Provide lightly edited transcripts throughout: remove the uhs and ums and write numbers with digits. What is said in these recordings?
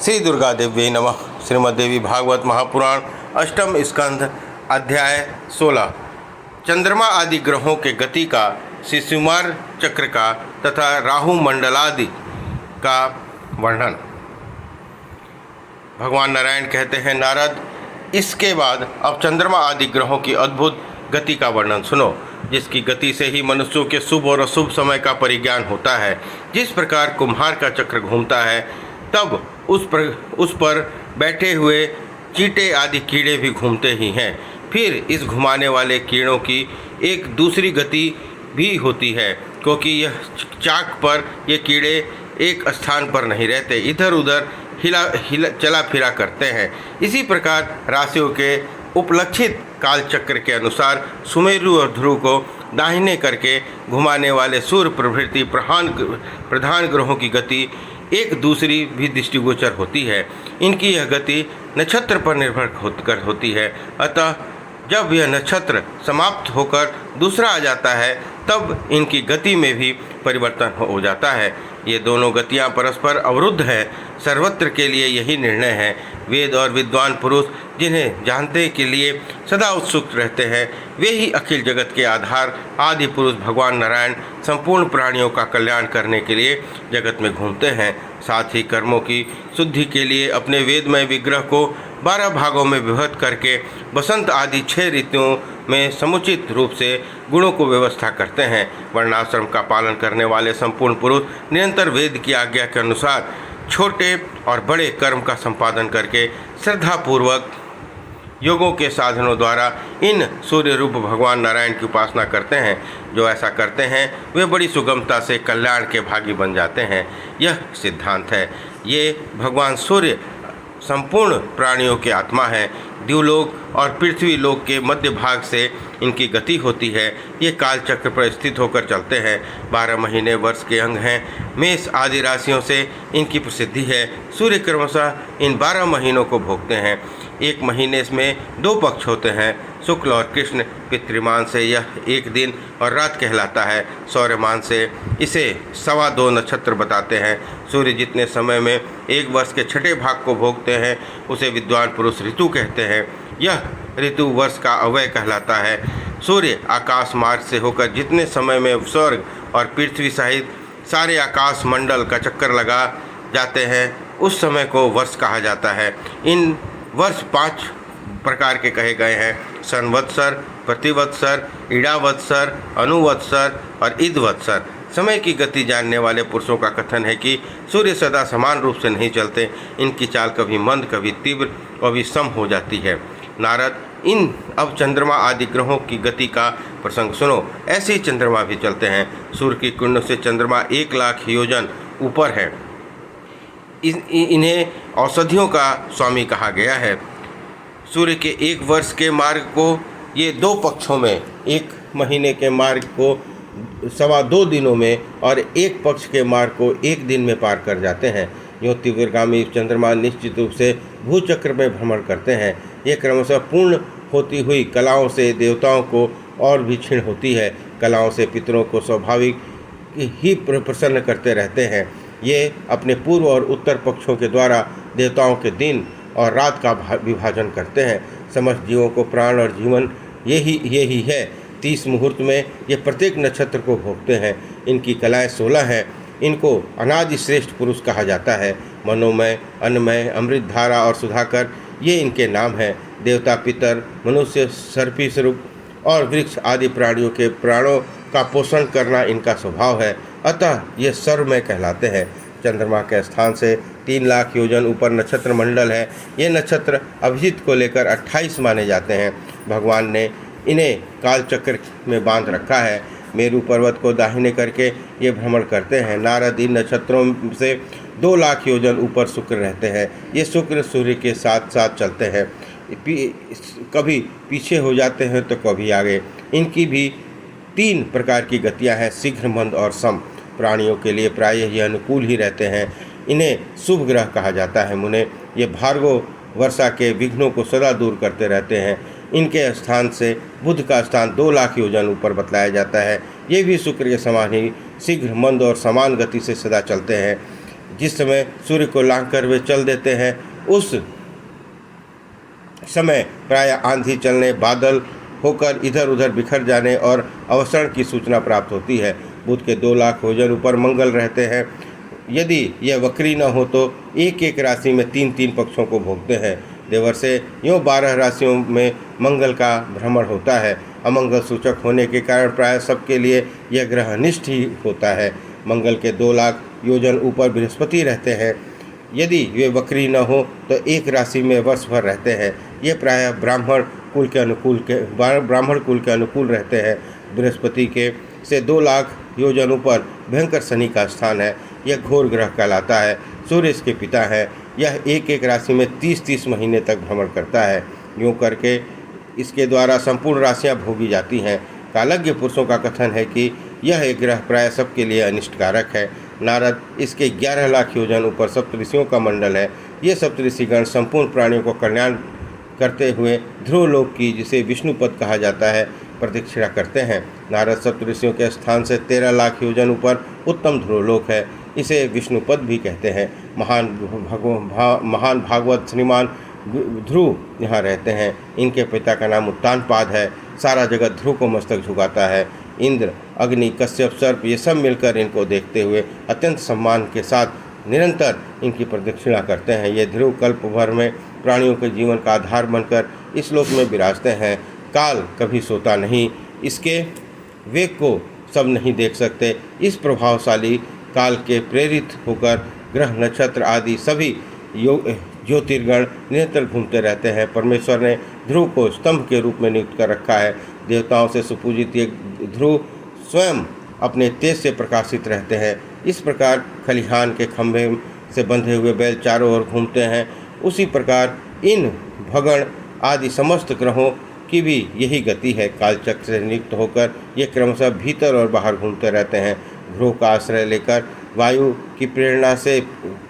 श्री दुर्गा देवी नमः। श्रीमद्देवी भागवत महापुराण अष्टम स्कंध अध्याय 16 चंद्रमा आदि ग्रहों के गति का, शिशुमार चक्र का तथा राहु मंडलादि का वर्णन। भगवान नारायण कहते हैं, नारद, इसके बाद अब चंद्रमा आदि ग्रहों की अद्भुत गति का वर्णन सुनो, जिसकी गति से ही मनुष्यों के शुभ और अशुभ समय का परिज्ञान होता है। जिस प्रकार कुम्हार का चक्र घूमता है, तब उस पर बैठे हुए चींटे आदि कीड़े भी घूमते ही हैं। फिर इस घुमाने वाले कीड़ों की एक दूसरी गति भी होती है, क्योंकि यह चाक पर ये कीड़े एक स्थान पर नहीं रहते, इधर उधर चला फिरा करते हैं। इसी प्रकार राशियों के उपलक्षित कालचक्र के अनुसार सुमेरु और ध्रुव को दाहिने करके घुमाने वाले सूर्य प्रभृति प्रधान ग्रहों की गति एक दूसरी भी दृष्टिगोचर होती है। इनकी यह गति नक्षत्र पर निर्भर होती है। अतः जब यह नक्षत्र समाप्त होकर दूसरा आ जाता है, तब इनकी गति में भी परिवर्तन हो जाता है। ये दोनों गतियाँ परस्पर अवरुद्ध हैं। सर्वत्र के लिए यही निर्णय है। वेद और विद्वान पुरुष जिन्हें जानने के लिए सदा उत्सुक रहते हैं, वे ही अखिल जगत के आधार आदि पुरुष भगवान नारायण संपूर्ण प्राणियों का कल्याण करने के लिए जगत में घूमते हैं। साथ ही कर्मों की शुद्धि के लिए अपने वेदमय विग्रह को 12 भागों में विभक्त करके वसंत आदि 6 ऋतुओं में समुचित रूप से गुणों को व्यवस्था करते हैं। वर्णाश्रम का पालन करने वाले संपूर्ण पुरुष निरंतर वेद की आज्ञा के अनुसार छोटे और बड़े कर्म का संपादन करके श्रद्धापूर्वक योगों के साधनों द्वारा इन सूर्य रूप भगवान नारायण की उपासना करते हैं। जो ऐसा करते हैं, वे बड़ी सुगमता से कल्याण के भागी बन जाते हैं। यह सिद्धांत है। ये भगवान सूर्य संपूर्ण प्राणियों की आत्मा है। द्युलोक और पृथ्वी लोक के मध्य भाग से इनकी गति होती है। ये कालचक्र पर स्थित होकर चलते हैं। 12 महीने वर्ष के अंग हैं। मेष आदि राशियों से इनकी प्रसिद्धि है। सूर्य क्रमशः इन 12 महीनों को भोगते हैं। एक महीने में 2 पक्ष होते हैं। शुक्ल और कृष्ण पितृमान से यह एक दिन और रात कहलाता है। सौर्यमान से इसे 2.25 नक्षत्र बताते हैं। सूर्य जितने समय में एक वर्ष के 6ठे भाग को भोगते हैं, उसे विद्वान पुरुष ऋतु कहते हैं। यह ऋतु वर्ष का अव्यय कहलाता है। सूर्य आकाश मार्ग से होकर जितने समय में स्वर्ग और पृथ्वी सहित सारे आकाश मंडल का चक्कर लगा जाते हैं, उस समय को वर्ष कहा जाता है। इन वर्ष 5 प्रकार के कहे गए हैं: संवत्सर, प्रतिवत्सर, ईड़ावत्सर, अनुवत्सर और ईदवत्सर। समय की गति जानने वाले पुरुषों का कथन है कि सूर्य सदा समान रूप से नहीं चलते। इनकी चाल कभी मंद, कभी तीव्र, कभी सम हो जाती है। नारद, इन अब चंद्रमा आदि ग्रहों की गति का प्रसंग सुनो। ऐसे ही चंद्रमा भी चलते हैं। सूर्य की कुंड से चंद्रमा 1 लाख योजन ऊपर है। इन्हें औषधियों का स्वामी कहा गया है। सूर्य के 1 वर्ष के मार्ग को ये 2 पक्षों में, 1 महीने के मार्ग को 2.25 दिनों में और 1 पक्ष के मार्ग को 1 दिन में पार कर जाते हैं। यूँ तीव्रगामी चंद्रमा निश्चित रूप से भूचक्र में भ्रमण करते हैं। ये क्रमशः पूर्ण होती हुई कलाओं से देवताओं को और भी क्षीण होती है। कलाओं से पितरों को स्वाभाविक ही प्रसन्न करते रहते हैं। ये अपने पूर्व और उत्तर पक्षों के द्वारा देवताओं के दिन और रात का विभाजन करते हैं। समस्त जीवों को प्राण और जीवन यही है। 30 मुहूर्त में ये प्रत्येक नक्षत्र को भोगते हैं। इनकी कलाएं 16 हैं। इनको अनादि श्रेष्ठ पुरुष कहा जाता है। मनोमय, अन्नमय, अमृतधारा और सुधाकर ये इनके नाम हैं। देवता, पितर, मनुष्य, सर्पी स्वरूप और वृक्ष आदि प्राणियों के प्राणों का पोषण करना इनका स्वभाव है। अतः ये सर्वमय कहलाते हैं। चंद्रमा के स्थान से 3 लाख योजन ऊपर नक्षत्र मंडल है। ये नक्षत्र अभिजीत को लेकर 28 माने जाते हैं। भगवान ने इन्हें कालचक्र में बांध रखा है। मेरू पर्वत को दाहिने करके ये भ्रमण करते हैं। नारद, इन नक्षत्रों से 2 लाख योजन ऊपर शुक्र रहते हैं। ये शुक्र सूर्य के साथ साथ चलते हैं। कभी पीछे हो जाते हैं तो कभी आगे। इनकी भी 3 प्रकार की गतियाँ हैं: शीघ्र, मंद और सम। प्राणियों के लिए प्रायः ये अनुकूल ही रहते हैं। इन्हें शुभ ग्रह कहा जाता है। मुने, ये भार्गव वर्षा के विघ्नों को सदा दूर करते रहते हैं। इनके स्थान से बुध का स्थान 2 लाख योजन ऊपर बतलाया जाता है। ये भी शुक्र के समान ही शीघ्र, मंद और समान गति से सदा चलते हैं। जिस समय सूर्य को लांघ कर वे चल देते हैं, उस समय प्राय आंधी चलने, बादल होकर इधर उधर बिखर जाने और अवसरण की सूचना प्राप्त होती है। बुध के 2 लाख योजन ऊपर मंगल रहते हैं। यदि यह वक्री न हो तो एक एक राशि में 3-3 पक्षों को भोगते हैं। देवर से यूँ 12 राशियों में मंगल का भ्रमण होता है। अमंगल सूचक होने के कारण प्राय सबके लिए यह ग्रह अनिष्ट ही होता है। मंगल के 2 लाख योजन ऊपर बृहस्पति रहते हैं। यदि वे वक्री न हो तो एक राशि में वर्ष भर रहते हैं। ये प्रायः ब्राह्मण कुल के अनुकूल रहते हैं। बृहस्पति के से 2 लाख योजन ऊपर भयंकर शनि का स्थान है। यह घोर ग्रह कहलाता है। सूर्य इसके पिता है। यह एक एक राशि में 30-30 महीने तक भ्रमण करता है। यूँ करके इसके द्वारा संपूर्ण राशियाँ भोगी जाती हैं। कालज्ञ पुरुषों का कथन है कि यह एक ग्रह प्राय सबके लिए अनिष्टकारक है। नारद इसके 11 लाख योजन ऊपर सप्तऋषियों का मंडल है। ये सप्तऋषिगण संपूर्ण प्राणियों को कल्याण करते हुए ध्रुवलोक की, जिसे विष्णुपद कहा जाता है, प्रदक्षिणा करते हैं। नारद सप्तऋषियों के स्थान से 13 लाख योजन ऊपर उत्तम ध्रुवलोक है। इसे विष्णुपद भी कहते हैं। महान भागवत श्रीमान ध्रुव यहाँ रहते हैं। इनके पिता का नाम उत्तानपाद है। सारा जगत ध्रुव को मस्तक झुकाता है। इंद्र, अग्नि, कश्यप, सर्प ये सब मिलकर इनको देखते हुए अत्यंत सम्मान के साथ निरंतर इनकी प्रदक्षिणा करते हैं। ये ध्रुव कल्प भर में प्राणियों के जीवन का आधार बनकर इस लोक में विराजते हैं। काल कभी सोता नहीं। इसके वेग को सब नहीं देख सकते। इस प्रभावशाली काल के प्रेरित होकर ग्रह, नक्षत्र आदि सभी ज्योतिर्गण निरंतर घूमते रहते हैं। परमेश्वर ने ध्रुव को स्तंभ के रूप में नियुक्त कर रखा है। देवताओं से सुपूजित ये ध्रुव स्वयं अपने तेज से प्रकाशित रहते हैं। इस प्रकार खलिहान के खंभे से बंधे हुए बैल चारों ओर घूमते हैं, उसी प्रकार इन भगण आदि समस्त ग्रहों की भी यही गति है। कालचक्र से नियुक्त होकर ये क्रमशः भीतर और बाहर घूमते रहते हैं। ध्रुव का आश्रय लेकर वायु की प्रेरणा से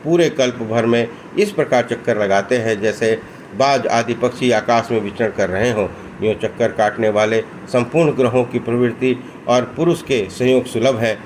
पूरे कल्प भर में इस प्रकार चक्कर लगाते हैं जैसे बाज आदि पक्षी आकाश में विचरण कर रहे हों। यूँ चक्कर काटने वाले संपूर्ण ग्रहों की प्रवृत्ति और पुरुष के संयोग सुलभ है,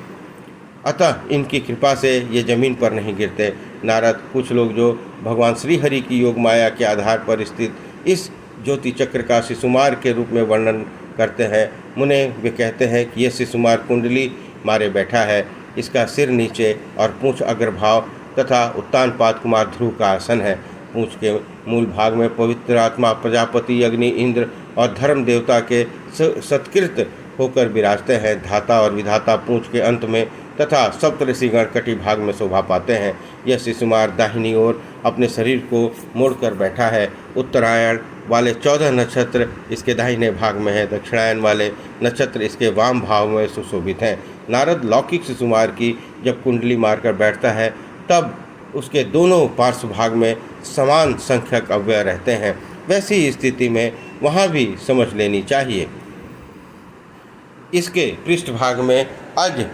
अतः इनकी कृपा से ये जमीन पर नहीं गिरते। नारद, कुछ लोग जो भगवान श्री हरि की योग माया के आधार पर स्थित इस ज्योति चक्र का शिशुमार के रूप में वर्णन करते हैं। मुने वे कहते हैं कि यह शिशुमार कुंडली मारे बैठा है। इसका सिर नीचे और पूंछ अग्रभाव तथा उत्तानपाद कुमार ध्रुव का आसन है। पूंछ के मूल भाग में पवित्र आत्मा प्रजापति, अग्नि, इंद्र और धर्म देवता के सत्कृत होकर विराजते हैं। धाता और विधाता पूंछ के अंत में तथा सप्तऋषिगण कटी भाग में शोभा पाते हैं। यह शिशुमार दाहिनी ओर अपने शरीर को मोड़कर बैठा है। उत्तरायण वाले 14 नक्षत्र इसके दाहिने भाग में है। दक्षिणायन वाले नक्षत्र इसके वाम भाव में सुशोभित हैं। नारद लौकिक शिशुमार की जब कुंडली मारकर बैठता है तब उसके दोनों पार्श्व भाग में समान संख्यक अव्यय रहते हैं। वैसी स्थिति में वहाँ भी समझ लेनी चाहिए। इसके पृष्ठभाग में अज,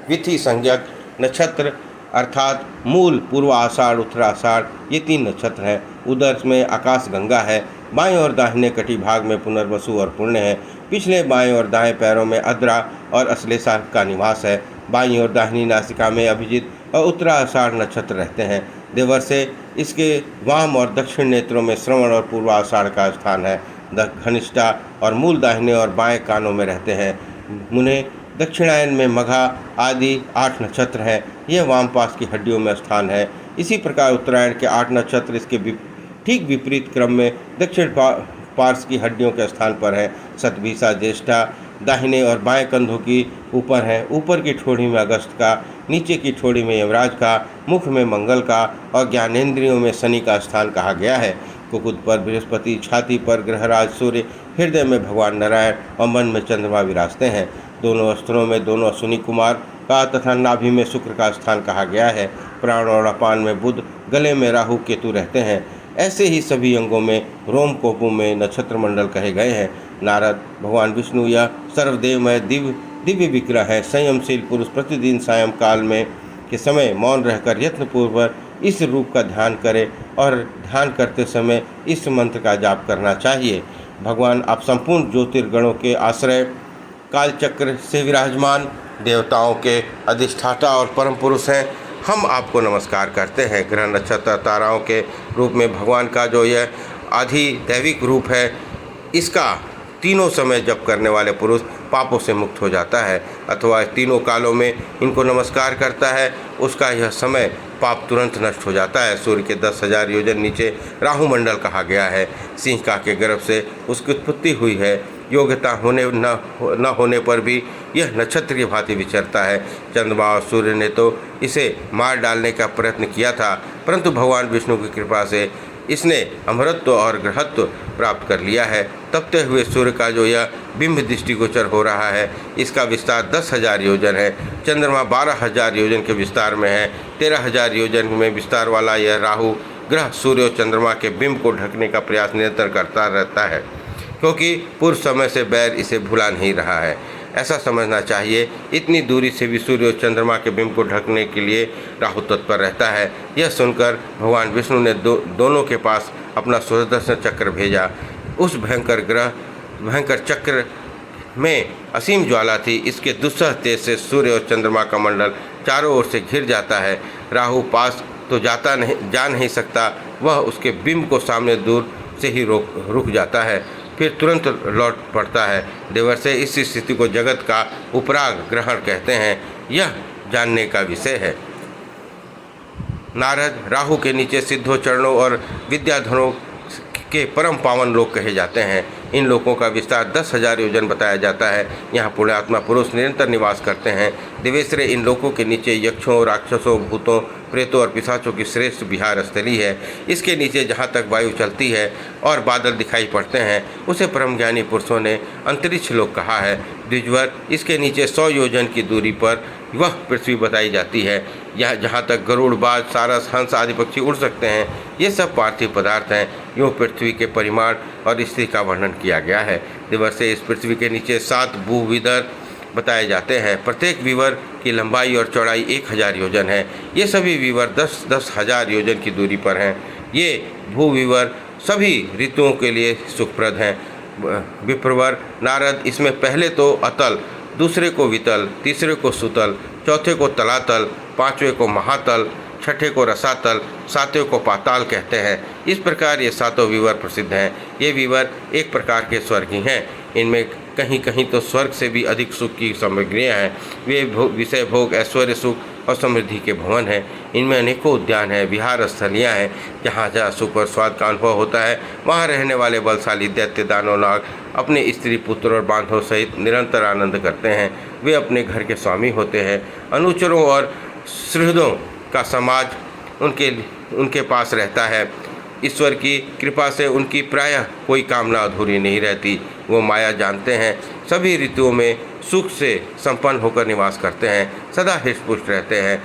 विथि संज्ञक नक्षत्र अर्थात मूल, पूर्व आषाढ़, उत्तराषाढ़ ये 3 नक्षत्र हैं। उदर में आकाश गंगा है। बाएं और दाहिने कटी भाग में पुनर्वसु और पुण्य है। पिछले बाएं और दाएं पैरों में अद्रा और अश्लेषा का निवास है। बाईं और दाहिनी नासिका में अभिजित और उत्तराषाढ़ नक्षत्र रहते हैं। देवर से इसके वाम और दक्षिण नेत्रों में श्रवण और पूर्वाषाढ़ का स्थान है। घनिष्ठा और मूल दाहिने और बाएं कानों में रहते हैं। मुने, दक्षिणायन में मघा आदि 8 नक्षत्र हैं। यह वाम पास की हड्डियों में स्थान है। इसी प्रकार उत्तरायण के 8 नक्षत्र इसके ठीक विपरीत क्रम में दक्षिण पार्श्व की हड्डियों के स्थान पर है। सतभिषा, ज्येष्ठा दाहिने और बाएं कंधों की ऊपर है। ऊपर की ठोड़ी में अगस्त का, नीचे की ठोड़ी में यमराज का, मुख में मंगल का और ज्ञानेंद्रियों में शनि का स्थान कहा गया है। कुकुद पर बृहस्पति, छाती पर ग्रहराज सूर्य, हृदय में भगवान नारायण और मन में चंद्रमा विराजते हैं। दोनों अस्त्रों में दोनों अश्विनी कुमार का तथा नाभि में शुक्र का स्थान कहा गया है। प्राण और अपान में बुध, गले में राहु केतु रहते हैं। ऐसे ही सभी अंगों में रोम कोपों में नक्षत्र मंडल कहे गए हैं। नारद, भगवान विष्णु यह सर्वदेवमय दिव्य विग्रह है। संयमशील पुरुष प्रतिदिन सायंकाल में के समय मौन रहकर यत्नपूर्वक इस रूप का ध्यान करे और ध्यान करते समय इस मंत्र का जाप करना चाहिए। भगवान आप संपूर्ण ज्योतिर्गणों के आश्रय, कालचक्र से विराजमान, देवताओं के अधिष्ठाता और परम पुरुष हैं। हम आपको नमस्कार करते हैं। ग्रह नक्षत्र ताराओं के रूप में भगवान का जो यह आधिदैविक रूप है, इसका तीनों समय जप करने वाले पुरुष पापों से मुक्त हो जाता है, अथवा तीनों कालों में इनको नमस्कार करता है, उसका यह समय पाप तुरंत नष्ट हो जाता है। सूर्य के 10,000 योजन नीचे राहु मंडल कहा गया है। सिंह का के गर्भ से उसकी उत्पत्ति हुई है। योग्यता होने न होने पर भी यह नक्षत्र की भांति विचरता है। चंद्रमा और सूर्य ने तो इसे मार डालने का प्रयत्न किया था, परंतु भगवान विष्णु की कृपा से इसने अमरत्व और ग्रहत्व प्राप्त कर लिया है। तपते हुए सूर्य का जो यह बिंब दृष्टिगोचर हो रहा है, इसका विस्तार 10,000 योजन है। चंद्रमा 12,000 योजन के विस्तार में है। 13,000 योजन में विस्तार वाला यह राहु ग्रह सूर्य और चंद्रमा के बिंब को ढकने का प्रयास निरंतर करता रहता है, क्योंकि पूर्व समय से बैर इसे भुला नहीं रहा है। ऐसा समझना चाहिए, इतनी दूरी से भी सूर्य और चंद्रमा के बिंब को ढकने के लिए राहु तत्पर रहता है। यह सुनकर भगवान विष्णु ने दोनों के पास अपना सुदर्शन चक्र भेजा। उस भयंकर चक्र में असीम ज्वाला थी। इसके दुस्सह तेज से सूर्य और चंद्रमा का मंडल चारों ओर से घिर जाता है। राहु पास तो जा नहीं सकता, वह उसके बिंब को सामने दूर से ही रुक जाता है, फिर तुरंत लौट पड़ता है। देवर्षि इस स्थिति को जगत का उपराग ग्रहण कहते हैं। यह जानने का विषय है। नारद राहु के नीचे सिद्धों, चरणों और विद्याधरों के परम पावन लोक कहे जाते हैं। इन लोकों का विस्तार 10,000 योजन बताया जाता है। यहाँ पुण्यात्मा पुरुष निरंतर निवास करते हैं। देवेश्वरी इन लोकों के नीचे यक्षों, राक्षसों, भूतों, प्रेतों और पिशाचों की श्रेष्ठ विहार स्थली है। इसके नीचे जहाँ तक वायु चलती है और बादल दिखाई पड़ते हैं, उसे परम ज्ञानी पुरुषों ने अंतरिक्ष लोक कहा है। द्विजवर इसके नीचे 100 योजन की दूरी पर वह पृथ्वी बताई जाती है। यह जहाँ तक गरुड़, बाज, सारस, हंस आदि पक्षी उड़ सकते हैं, ये सब पार्थिव पदार्थ हैं। यूँ पृथ्वी के परिमाण और स्थिति का वर्णन किया गया है। देवर्षि इस पृथ्वी के नीचे 7 भूविदर बताए जाते हैं। प्रत्येक विवर की लंबाई और चौड़ाई 1,000 योजन है। ये सभी विवर 10-10 हजार योजन की दूरी पर हैं। ये भूविवर सभी ऋतुओं के लिए सुखप्रद हैं। विप्रवर नारद इसमें पहले तो अतल, दूसरे को वितल, तीसरे को सुतल, चौथे को तलातल, पांचवें को महातल, छठे को रसातल, सातवें को पाताल कहते हैं। इस प्रकार ये सातों विवर प्रसिद्ध हैं। ये विवर एक प्रकार के स्वर्ग ही हैं। इनमें कहीं कहीं तो स्वर्ग से भी अधिक सुख की सामग्रियाँ हैं। वे विषय भोग, ऐश्वर्य, सुख और समृद्धि के भवन हैं। इनमें अनेकों उद्यान हैं, विहार स्थलियाँ हैं। जहाँ जहाँ सुख और स्वाद का अनुभव होता है, वहाँ रहने वाले बलशाली दैत्य, दानव, नाग अपने स्त्री, पुत्र और बांधवों सहित निरंतर आनंद करते हैं। वे अपने घर के स्वामी होते हैं। अनुचरों और सुहृदों का समाज उनके पास रहता है। ईश्वर की कृपा से उनकी प्रायः कोई कामना अधूरी नहीं रहती। वो माया जानते हैं, सभी ऋतुओं में सुख से संपन्न होकर निवास करते हैं, सदा हृष्टपुष्ट रहते हैं।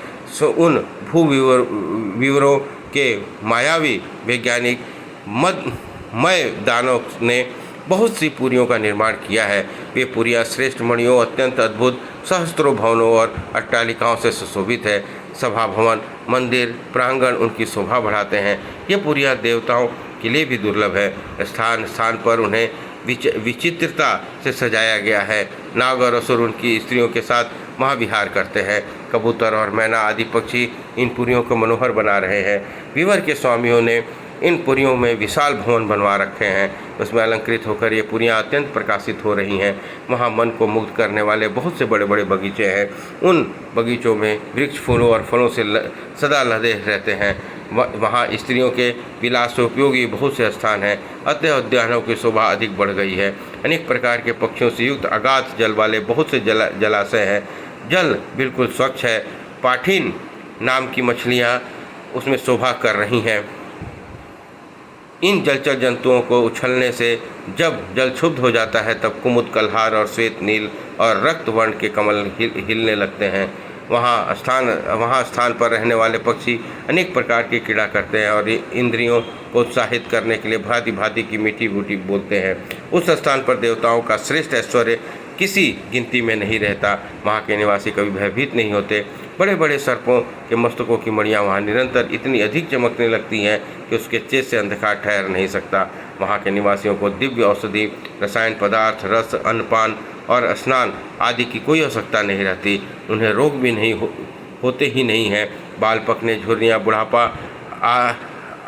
उन भूविवरों के मायावी वैज्ञानिक मय दानव ने बहुत सी पुरियों का निर्माण किया है। वे पुरियाँ श्रेष्ठ मणियों, अत्यंत अद्भुत सहस्त्रों भवनों और अट्टालिकाओं से सुशोभित है। सभा भवन, मंदिर, प्रांगण उनकी शोभा बढ़ाते हैं। ये पुरियाँ देवताओं के लिए भी दुर्लभ है। स्थान स्थान पर उन्हें विचित्रता से सजाया गया है। नाग और असुर उनकी स्त्रियों के साथ वहाँ विहार करते हैं। कबूतर और मैना आदि पक्षी इन पुरियों को मनोहर बना रहे हैं। विवर के स्वामियों ने इन पुरियों में विशाल भवन बनवा रखे हैं। उसमें अलंकृत होकर ये पुरियाँ अत्यंत प्रकाशित हो रही हैं। वहाँ मन को मुग्ध करने वाले बहुत से बड़े बड़े बगीचे हैं। उन बगीचों में वृक्ष फूलों और फलों से सदा लदे रहते हैं। वहाँ स्त्रियों के विलास उपयोगी बहुत से स्थान हैं। अतः उद्यानों की शोभा अधिक बढ़ गई है। अनेक प्रकार के पक्षियों से युक्त अगाध जल वाले बहुत से जलाशय हैं। जल बिल्कुल स्वच्छ है। पाठिन नाम की मछलियाँ उसमें शोभा कर रही हैं। इन जलचर जंतुओं को उछलने से जब जल क्षुब्ध हो जाता है, तब कुमुद, कल्हार और श्वेत, नील और रक्त वर्ण के कमल हिलने लगते हैं। वहाँ स्थान पर रहने वाले पक्षी अनेक प्रकार की क्रीड़ा करते हैं और इंद्रियों को उत्साहित करने के लिए भांति भांति की मीठी बूटी बोलते हैं। उस स्थान पर देवताओं का श्रेष्ठ ऐश्वर्य किसी गिनती में नहीं रहता। वहाँ के निवासी कभी भयभीत नहीं होते। बड़े बड़े सर्पों के मस्तकों की मणियाँ वहाँ निरंतर इतनी अधिक चमकने लगती हैं कि उसके चेत से अंधकार ठहर नहीं सकता। वहाँ के निवासियों को दिव्य औषधि, रसायन पदार्थ, रस, अन्नपान और स्नान आदि की कोई आवश्यकता नहीं रहती। उन्हें रोग भी होते ही नहीं हैं। बाल पकने, झुर्रियाँ, बुढ़ापा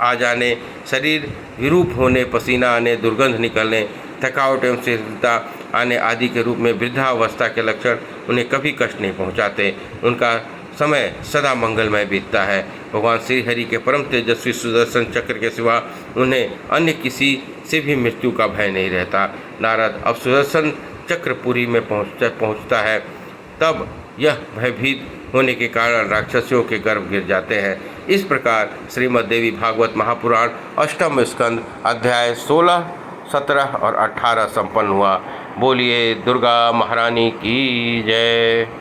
आ जाने, शरीर विरूप होने, पसीना आने, दुर्गंध निकलने, थकावट एवं शिथिलता आने आदि के रूप में वृद्धावस्था के लक्षण उन्हें कभी कष्ट नहीं पहुँचाते। उनका समय सदा मंगलमय बीतता है। भगवान श्री हरि के परम तेजस्वी सुदर्शन चक्र के सिवा उन्हें अन्य किसी से भी मृत्यु का भय नहीं रहता। नारद अब सुदर्शन चक्रपुरी में पहुँचता है, तब यह भयभीत होने के कारण राक्षसियों के गर्भ गिर जाते हैं। इस प्रकार श्रीमद् देवी भागवत महापुराण अष्टम स्कंद अध्याय 16, 17 और 18 संपन्न हुआ। बोलिए दुर्गा महारानी की जय।